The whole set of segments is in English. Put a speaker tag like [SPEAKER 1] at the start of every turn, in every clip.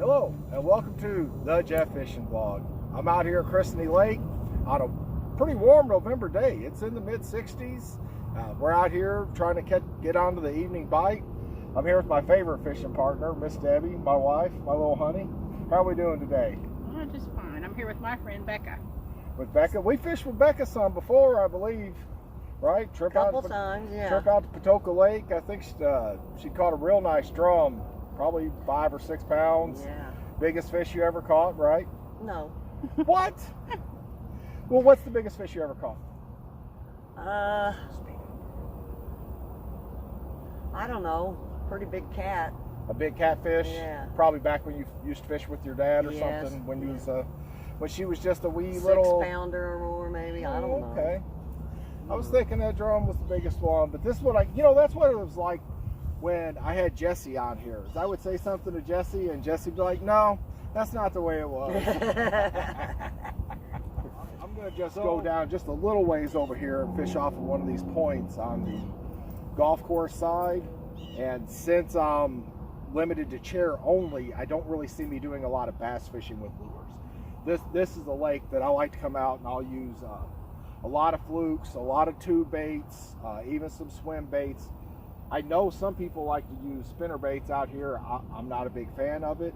[SPEAKER 1] Hello, and welcome to the Jefishin vlog. I'm out here at Chrisney Lake on a pretty warm November day. It's in the mid-60s. We're out here trying to get onto the evening bite. I'm here with my favorite fishing partner, Miss Debbie, my wife, my little honey. How are we doing today?
[SPEAKER 2] Oh, just fine. I'm here with my friend Becca.
[SPEAKER 1] With Becca? We fished with Becca some before, I believe, right?
[SPEAKER 3] A couple times, yeah.
[SPEAKER 1] Trip out to Patoka Lake. I think she caught a real nice drum, probably 5 or 6 pounds.
[SPEAKER 3] Yeah.
[SPEAKER 1] Biggest fish you ever caught, right?
[SPEAKER 3] No.
[SPEAKER 1] What? Well, what's the biggest fish you ever caught?
[SPEAKER 3] I don't know. Pretty big cat.
[SPEAKER 1] A big catfish?
[SPEAKER 3] Yeah.
[SPEAKER 1] Probably back when you used to fish with your dad or
[SPEAKER 3] Yes.
[SPEAKER 1] something, when you was when she was just a wee
[SPEAKER 3] 6
[SPEAKER 1] little
[SPEAKER 3] 6-pounder or more, maybe. I don't know.
[SPEAKER 1] Okay. I was thinking that drum was the biggest one, but this one, that's what it was like when I had Jesse on here. I would say something to Jesse, and Jesse would be like, "No, that's not the way it was." I'm gonna just go down just a little ways over here and fish off of one of these points on the golf course side. And since I'm limited to chair only, I don't really see me doing a lot of bass fishing with lures. This is a lake that I like to come out and I'll use a lot of flukes, a lot of tube baits, even some swim baits. I know some people like to use spinner baits out here. I'm not a big fan of it.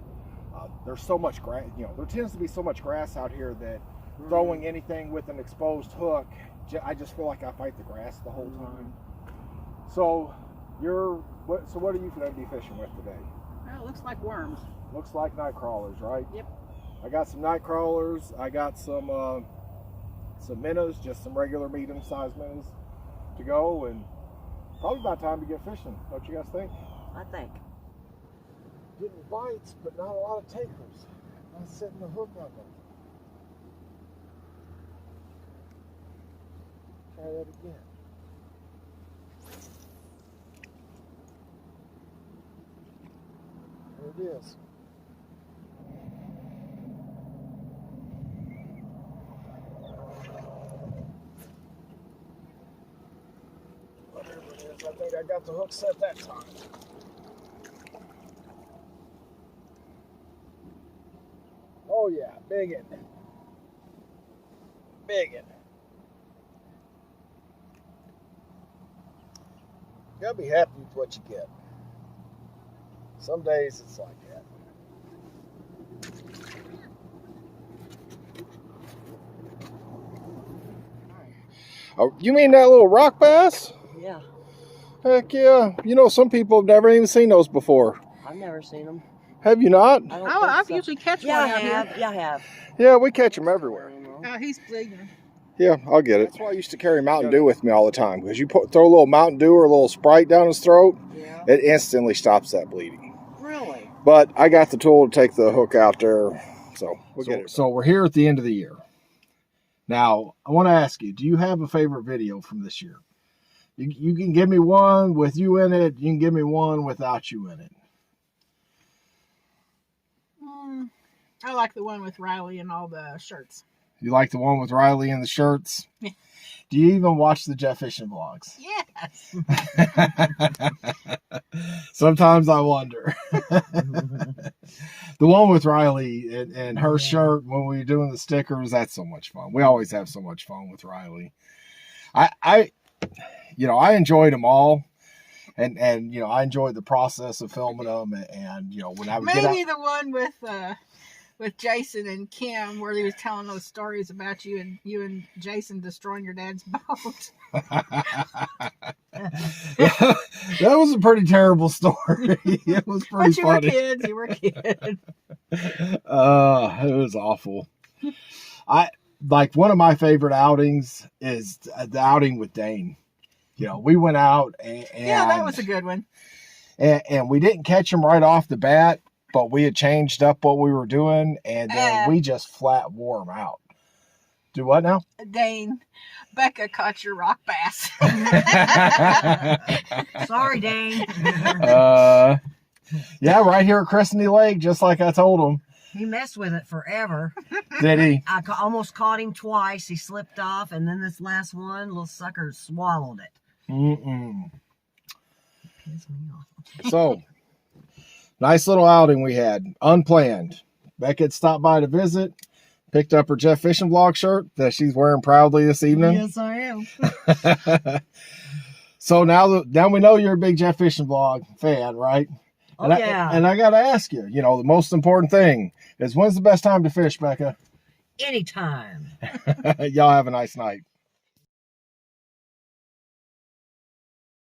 [SPEAKER 1] There's so much grass, there tends to be so much grass out here that throwing anything with an exposed hook, I just feel like I fight the grass the whole time. So what are you going to be fishing with today?
[SPEAKER 2] Well, it looks like worms.
[SPEAKER 1] Looks like Nightcrawlers, right?
[SPEAKER 2] Yep.
[SPEAKER 1] I got some Nightcrawlers. I got some minnows, just some regular medium-sized minnows to go, and probably about time to get fishing. Don't you guys think?
[SPEAKER 3] I think.
[SPEAKER 1] Getting bites, but not a lot of takers. Not setting the hook on them. Try that again. There it is. Whatever it is, I think I got the hook set that time. Oh yeah, biggin. Biggin. You gotta be happy with what you get. Some days it's like that. Oh, you mean that little rock bass?
[SPEAKER 3] Yeah.
[SPEAKER 1] Heck yeah. Some people have never even seen those before.
[SPEAKER 3] I've never seen them.
[SPEAKER 1] Have you not?
[SPEAKER 2] I usually catch one out here.
[SPEAKER 3] Yeah, I have.
[SPEAKER 1] Yeah, we catch them everywhere.
[SPEAKER 2] Oh, he's bleeding.
[SPEAKER 1] Yeah, I'll get it. That's why I used to carry Mountain Dew with me all the time, because you throw a little Mountain Dew or a little Sprite down his throat,
[SPEAKER 3] Yeah.
[SPEAKER 1] it instantly stops that bleeding.
[SPEAKER 3] Really?
[SPEAKER 1] But I got the tool to take the hook out there, so we'll get it. So we're here at the end of the year. Now, I want to ask you, do you have a favorite video from this year? You can give me one with you in it. You can give me one without you in it.
[SPEAKER 2] I like the one with Riley and all the shirts.
[SPEAKER 1] You like the one with Riley and the shirts?
[SPEAKER 2] Yeah.
[SPEAKER 1] Do you even watch the Jefishin vlogs?
[SPEAKER 2] Yes.
[SPEAKER 1] Sometimes I wonder. The one with Riley and her shirt when we were doing the stickers, that's so much fun. We always have so much fun with Riley. I enjoyed them all. And I enjoyed the process of filming them. And when I would get out,
[SPEAKER 2] maybe the one with Jason and Kim, where he was telling those stories about you and Jason destroying your dad's boat.
[SPEAKER 1] That was a pretty terrible story. It was pretty funny.
[SPEAKER 2] You were kids.
[SPEAKER 1] It was awful. One of my favorite outings is the outing with Dane. We went out and
[SPEAKER 2] yeah, that was a good one.
[SPEAKER 1] And we didn't catch him right off the bat, but we had changed up what we were doing, and then we just flat wore him out. Do what now?
[SPEAKER 2] Dane, Becca caught your rock bass.
[SPEAKER 3] Sorry, Dane.
[SPEAKER 1] Yeah, right here at Chrisney Lake, just like I told him.
[SPEAKER 3] He messed with it forever.
[SPEAKER 1] Did he?
[SPEAKER 3] I almost caught him twice. He slipped off, and then this last one, little sucker swallowed it.
[SPEAKER 1] Mm-mm.
[SPEAKER 3] Pissed me off.
[SPEAKER 1] So, Nice little outing we had, unplanned. Becca had stopped by to visit, picked up her Jefishin vlog shirt that she's wearing proudly this evening.
[SPEAKER 3] Yes, I am.
[SPEAKER 1] So now we know you're a big Jefishin vlog fan, right?
[SPEAKER 3] Oh,
[SPEAKER 1] And
[SPEAKER 3] yeah.
[SPEAKER 1] I got to ask you, you know, the most important thing is, when's the best time to fish, Becca?
[SPEAKER 3] Anytime.
[SPEAKER 1] Y'all have a nice night.